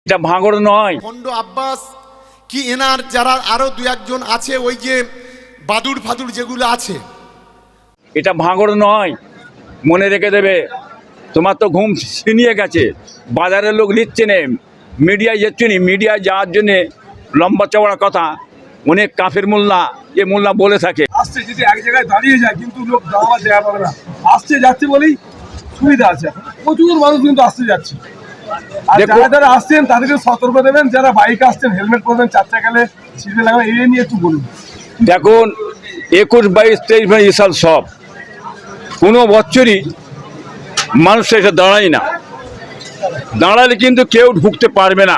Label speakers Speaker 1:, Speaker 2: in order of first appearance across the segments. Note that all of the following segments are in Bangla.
Speaker 1: এটা ভাঙড় নয়।
Speaker 2: খন্ড আব্বাস কি এনার যারা আরো দু একজন আছে, ওই যে বাদুড় ফাদুড় যেগুলো আছে,
Speaker 1: এটা ভাঙড় নয়, মনে রেখে দেবে। তোমার তো ঘুম ছিনিয়ে গেছে, বাজারের লোক নিচ্ছে নে, মিডিয়ায় যাচ্ছে নি, মিডিয়ায় যাওয়ার জন্যে লম্বা চওড়া কথা অনেক কাফের মোল্লা এ মোল্লা বলে থাকে।
Speaker 3: আসছে যদি এক জায়গায় দাঁড়িয়ে যায় কিন্তু লোক দাওয়া দেওয়া পাবে না, আসছে যাচ্ছে বলেই সুবিধা আছে। প্রচুর মানুষ কিন্তু আসতে যাচ্ছে, আর যারা যারা আসছেন তাদেরকে সতর্ক দেবেন, যারা বাইকে আসছেন হেলমেট পরবেন, চার চাকালে সিটে লাগাবেন, এই নিয়ে একটু বলুন।
Speaker 1: দেখুন 21, 22, 23 সাল সব কোনো বছরই মানুষ এসে দাঁড়ায় না, দাঁড়ালে কিন্তু কেউ ঢুকতে পারবে না।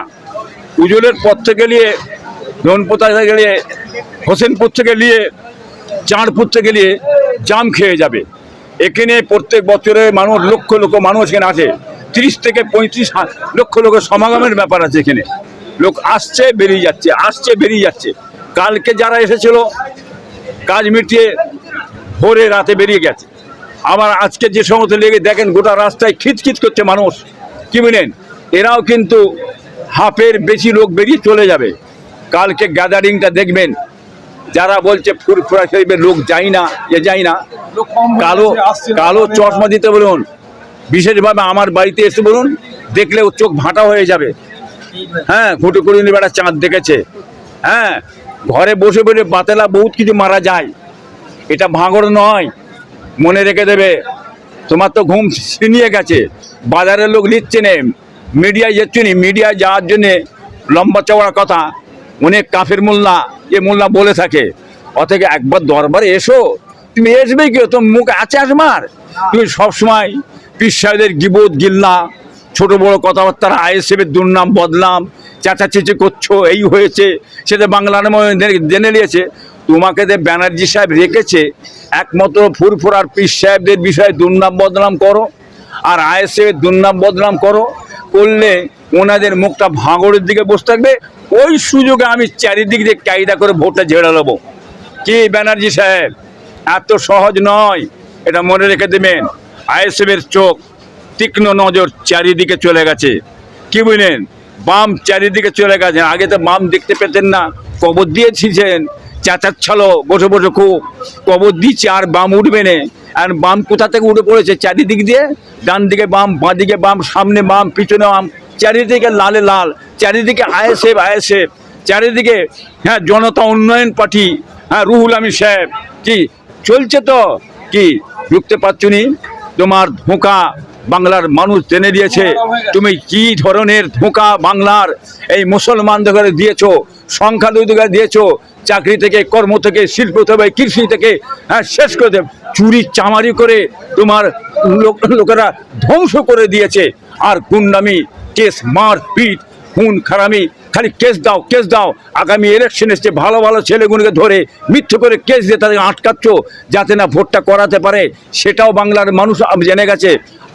Speaker 1: উজলের পথ থেকে নিয়ে ধনপোতা থেকে নিয়ে হোসেনপুর থেকে নিয়ে চাঁদপুর থেকে নিয়ে জাম খেয়ে যাবে। এখানে প্রত্যেক বছরে মানুষ লক্ষ লক্ষ মানুষ এখানে আছে, 30 থেকে 35 লক্ষ লোকের সমাগমের ব্যাপার আছে। এখানে লোক আসছে বেরিয়ে যাচ্ছে, আসছে বেরিয়ে যাচ্ছে। কালকে যারা এসেছিল কাজ মিটিয়ে ভোরে রাতে বেরিয়ে গেছে, আবার আজকে যে সমস্ত লেগে দেখেন গোটা রাস্তায় খিচখিচ করছে মানুষ, কি বলেন? এরাও কিন্তু হাফের বেশি লোক বেরিয়ে চলে যাবে। কালকে গ্যাদারিংটা দেখবেন, যারা বলছে ফুরফুরা শরীফের লোক যাই না, এ যাই না, কালো কালো চশমা দিতে বলুন, বিশেষভাবে আমার বাড়িতে এসে বলুন, দেখলে ও চোখ ভাঁটা হয়ে যাবে। হ্যাঁ, ঘুটে করে বেড়া চাঁদ দেখেছে। হ্যাঁ, ঘরে বসে বসে বাতেলা বহুত কিছু মারা যায়। এটা ভাঙড় নয়, মনে রেখে দেবে। তোমার তো ঘুম ছিনিয়ে গেছে, বাজারের লোক নিচ্ছে নে, মিডিয়ায় যাচ্ছে নি, মিডিয়ায় যাওয়ার জন্যে লম্বা চওড়া কথা অনেক কাফের মোল্লা এ মোল্লা বলে থাকে। অথচ একবার দরবারে এসো, তুমি আসবে কি? তোমার মুখ আছে আসমার? তুমি সবসময় পীর সাহেবদের গিবত গিল্লা, ছোট বড় কথাবার্তা, আইএসএফের দুর্নাম বদনাম চেঁচাচেঁচি করছো, এই হয়েছে সেটা বাংলার মধ্যে জেনে নিয়েছে। তোমাকে যে ব্যানার্জি সাহেব রেখেছে একমাত্র ফুরফুরার পীর সাহেবদের বিষয়ে দুর্নাম বদনাম করো, আর আইএসএফের দুর্নাম বদনাম করলে ওনাদের মুখটা ভাঙড়ের দিকে বসে থাকবে। ওই সুযোগে আমি চারিদিক দিয়ে কায়দা করে ভোটটা ঝেড়ে নেবো। কি ব্যানার্জি সাহেব, এত সহজ নয়, এটা মনে রেখে দেবেন। আইএসএফের চোখ তীক্ষ্ণ নজর চারিদিকে চলে গেছে, কি বুঝলেন? বাম চারিদিকে চলে গেছে। আগে তো বাম দেখতে পেতেন না, কবর দিয়েছিলেন, চেঁচাচ্ছালো বসে বসে খুব, কবর দিচ্ছে আর বাম উঠবে না। আর বাম কোথা থেকে উঠে পড়েছে? চারিদিক দিয়ে, ডান দিকে বাম, বাঁ দিকে বাম, সামনে বাম, পিছনে বাম, চারিদিকে লালে লাল, চারিদিকে আইএসএফ আইএসএফ, চারিদিকে হ্যাঁ জনতা উন্নয়ন পার্টি, হ্যাঁ রুহুল আমিন সাহেব, কি চলছে তো? কি ঢুকতে পারছো নি? তোমার ধোঁকা বাংলার মানুষ জেনে দিয়েছে। তুমি কি ধরনের ধোঁকা বাংলার এই মুসলমানদের দিয়েছো, সংখ্যালঘুদের দিয়েছো, চাকরি থেকে, কর্ম থেকে, শিল্প থেকে, কৃষি থেকে, হ্যাঁ শেষ করে দেবে, চুরি চামারি করে তোমার লোকেরা ধ্বংস করে দিয়েছে। আর গুন্ডামি, কেস, মার পিট, খুন খারামি, খালি কেস দাও কেস দাও। আগামী ইলেকশন এসছে, ভালো ভালো ছেলেগুলোকে ধরে মিথ্যে করে কেস দিয়ে তাদের আটকাচ্ছ যাতে না ভোটটা করাতে পারে, সেটাও বাংলার মানুষ জেনে গেছে।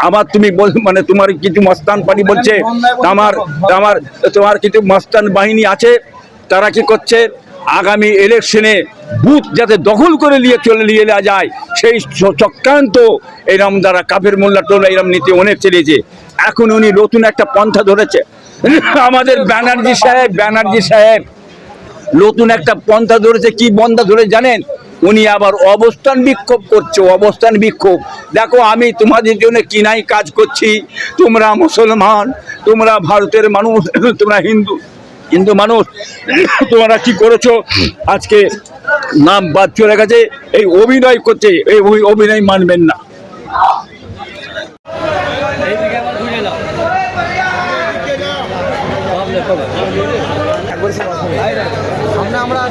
Speaker 1: আবার তুমি মানে তোমার কিছু মস্তান পার্টি বলছে তোমার কিছু মস্তান বাহিনী আছে, তারা কি করছে? আগামী ইলেকশনে বুথ যাতে দখল করে নিয়ে নেওয়া যায়, সেই চক্রান্ত এরম দ্বারা কাফের মোল্লা টোলা এরম নীতি অনেক চলেছে। এখন উনি নতুন একটা পন্থা ধরেছে, আমাদের ব্যানার্জি সাহেব নতুন একটা পন্থা ধরেছে। কি পন্থা ধরে জানেন? উনি আবার অবস্থান বিক্ষোভ করছে, অবস্থান বিক্ষোভ। দেখো, আমি তোমাদের জন্য কি নাই কাজ করছি, তোমরা মুসলমান, তোমরা ভারতের মানুষ, তোমরা হিন্দু মানুষ, তোমরা কি করেছো? আজকে নাম বাদ চলে গেছে, এই অভিনয় করছে, এই অভিনয় মানবেন না।
Speaker 4: আমরা